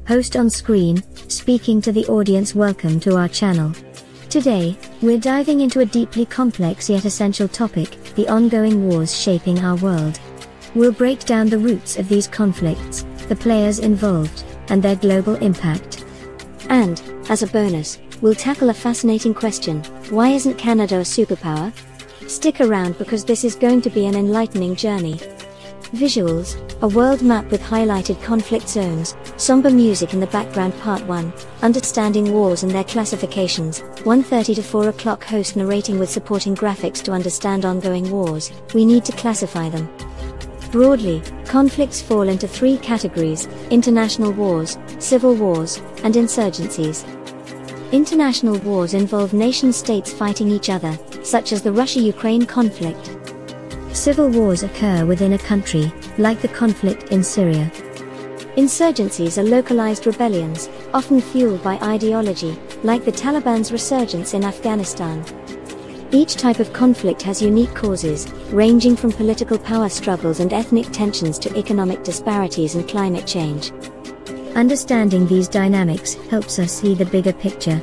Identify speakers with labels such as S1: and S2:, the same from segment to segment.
S1: host on screen, speaking to the audience. Welcome to our channel. Today, we're diving into a deeply complex yet essential topic, the ongoing wars shaping our world. We'll break down the roots of these conflicts, the players involved, and their global impact. And, as a bonus, we'll tackle a fascinating question: why isn't Canada a superpower? Stick around because this is going to be an enlightening journey. Visuals: a world map with highlighted conflict zones, somber music in the background. Part 1, Understanding Wars and Their Classifications, 1:30 to 4 o'clock. Host narrating with supporting graphics. To understand ongoing wars, we need to classify them. Broadly, conflicts fall into three categories: international wars, civil wars, and insurgencies. International wars involve nation-states fighting each other, such as the Russia-Ukraine conflict. Civil wars occur within a country, like the conflict in Syria. Insurgencies are localized rebellions, often fueled by ideology, like the Taliban's resurgence in Afghanistan. Each type of conflict has unique causes, ranging from political power struggles and ethnic tensions to economic disparities and climate change. Understanding these dynamics helps us see the bigger picture.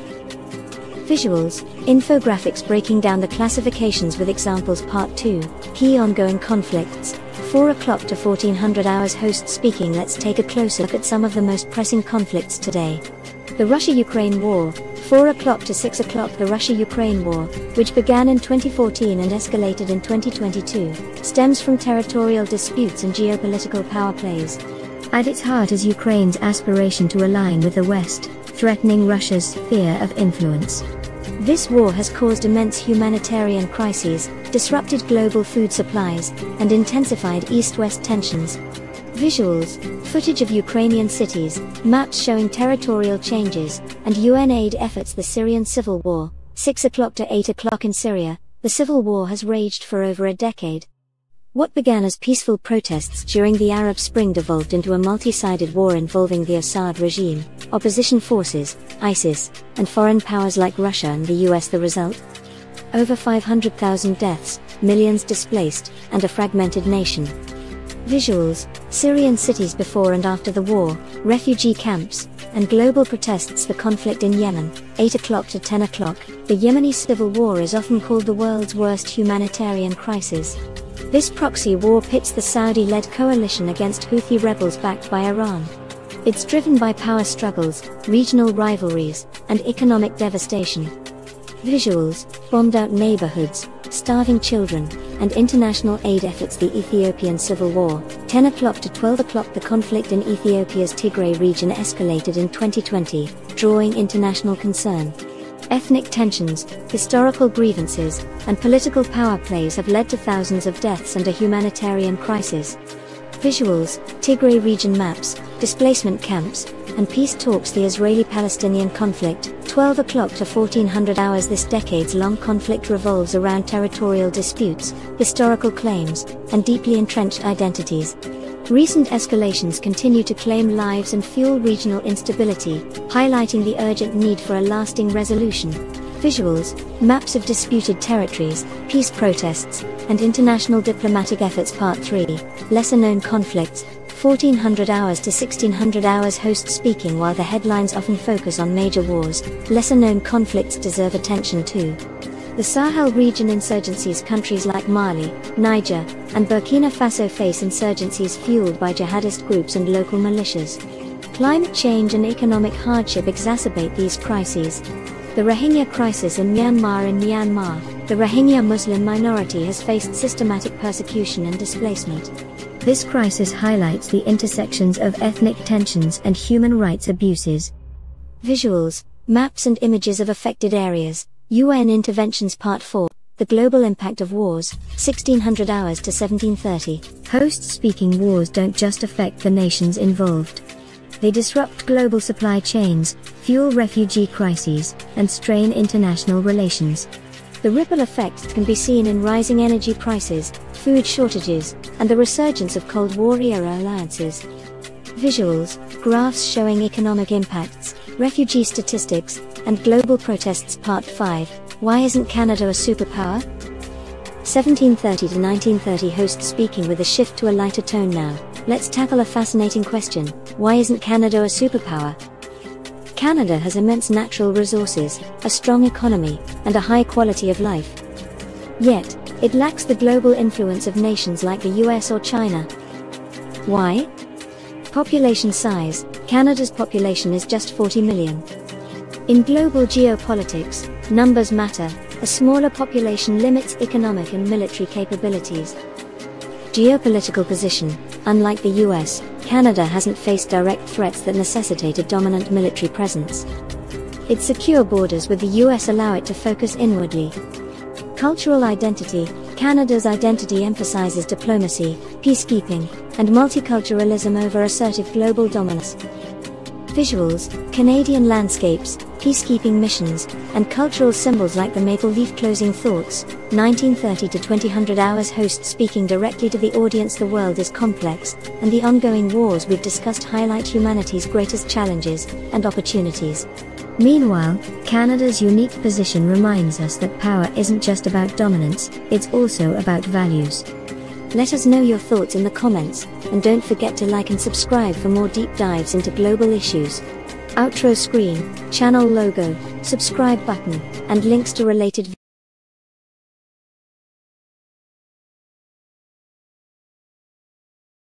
S1: Visuals: infographics breaking down the classifications with examples. Part 2, Key Ongoing Conflicts, 4 o'clock to 1400 hours. Host speaking. Let's take a closer look at some of the most pressing conflicts today. The Russia-Ukraine War, 4 o'clock to 6 o'clock. The Russia-Ukraine War, which began in 2014 and escalated in 2022, stems from territorial disputes and geopolitical power plays. At its heart is Ukraine's aspiration to align with the West, threatening Russia's sphere of influence. This war has caused immense humanitarian crises, disrupted global food supplies, and intensified east-west tensions. Visuals: footage of Ukrainian cities, maps showing territorial changes, and UN aid efforts. The Syrian civil war, 6 o'clock to 8 o'clock. In Syria, the civil war has raged for over a decade. What began as peaceful protests during the Arab Spring devolved into a multi-sided war involving the Assad regime, opposition forces, ISIS, and foreign powers like Russia and the US. The result? Over 500,000 deaths, millions displaced, and a fragmented nation. Visuals: Syrian cities before and after the war, refugee camps, and global protests. The conflict in Yemen, 8 o'clock to 10 o'clock. The Yemeni civil war is often called the world's worst humanitarian crisis. This proxy war pits the Saudi-led coalition against Houthi rebels backed by Iran. It's driven by power struggles, regional rivalries, and economic devastation. Visuals: bombed-out neighborhoods, starving children, and international aid efforts. The Ethiopian Civil War, 10 o'clock to 12 o'clock. The conflict in Ethiopia's Tigray region escalated in 2020, drawing international concern. Ethnic tensions, historical grievances, and political power plays have led to thousands of deaths and a humanitarian crisis. Visuals: Tigray region maps, displacement camps, and peace talks. The Israeli-Palestinian conflict, 12 o'clock to 1400 hours. This decades-long conflict revolves around territorial disputes, historical claims, and deeply entrenched identities. Recent escalations continue to claim lives and fuel regional instability, highlighting the urgent need for a lasting resolution. Visuals: maps of disputed territories, peace protests, and international diplomatic efforts. Part 3, Lesser-known conflicts, 1400 hours to 1600 hours. Host speaking. While the headlines often focus on major wars, lesser-known conflicts deserve attention too. The Sahel region insurgencies. Countries like Mali, Niger, and Burkina Faso face insurgencies fueled by jihadist groups and local militias. Climate change and economic hardship exacerbate these crises. The Rohingya crisis in Myanmar. In Myanmar, the Rohingya Muslim minority has faced systematic persecution and displacement. This crisis highlights the intersections of ethnic tensions and human rights abuses. Visuals: maps and images of affected areas, UN interventions. Part 4, The Global Impact of Wars, 1600 hours to 1730. Host speaking. Wars don't just affect the nations involved. They disrupt global supply chains, fuel refugee crises, and strain international relations. The ripple effects can be seen in rising energy prices, food shortages, and the resurgence of Cold War-era alliances. Visuals: graphs showing economic impacts, refugee statistics, and global protests. Part 5, Why isn't Canada a superpower? 1730 to 1930. Host speaking with a shift to a lighter tone now. let's tackle a fascinating question: why isn't Canada a superpower? Canada has immense natural resources, a strong economy, and a high quality of life. Yet, it lacks the global influence of nations like the US or China. Why? Population size: Canada's population is just 40 million. In global geopolitics, numbers matter. A smaller population limits economic and military capabilities. Geopolitical position: unlike the US, Canada hasn't faced direct threats that necessitate a dominant military presence. Its secure borders with the US allow it to focus inwardly. Cultural identity: Canada's identity emphasizes diplomacy, peacekeeping, and multiculturalism over assertive global dominance. Visuals: Canadian landscapes, peacekeeping missions, and cultural symbols like the maple leaf. Closing thoughts: 1930 to 2000 hours. Host speaking directly to the audience. The world is complex, and the ongoing wars we've discussed highlight humanity's greatest challenges and opportunities. Meanwhile, Canada's unique position reminds us that power isn't just about dominance, it's also about values. Let us know your thoughts in the comments, and don't forget to like and subscribe for more deep dives into global issues. Outro screen, channel logo, subscribe button, and links to related